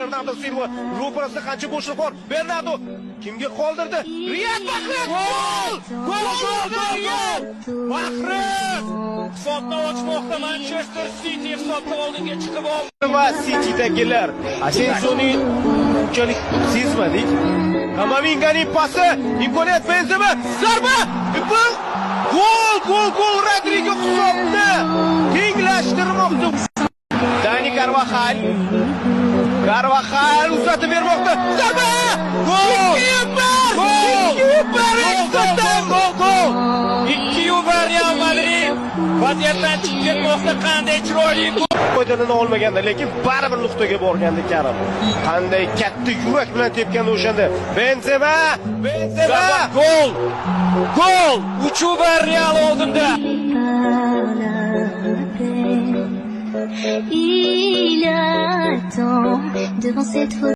Bernardo Silva ro'parasida qancha bo'shliq bor. Bernardo kimga qoldirdi? Riyad Mahrez! Gol! Mahrez! Hisobni ochmoqda Manchester City hisobda oldinga chiqib oldi. Va City'dagilar Asensioning unchalik sezmadik. Kamavinganing pasi, imkoniyat Benzema, zarba! Gol! Rodrigo hisobni tenglashtirmoqda. Dani Carvajal uzatib bermoqda. Zarba! Gol! Gol! 2-0 Real Madrid. Vaziyatdan chiqib ketmoqda, qanday chiroyli gol. Foydalana olmaganda, lekin baribir nuqtaga borgandi Karim. Qanday katta yurak bilan tepgandi o'shanda. Benzema! Gol! 3-0 Real oldinda. Il attend devant cette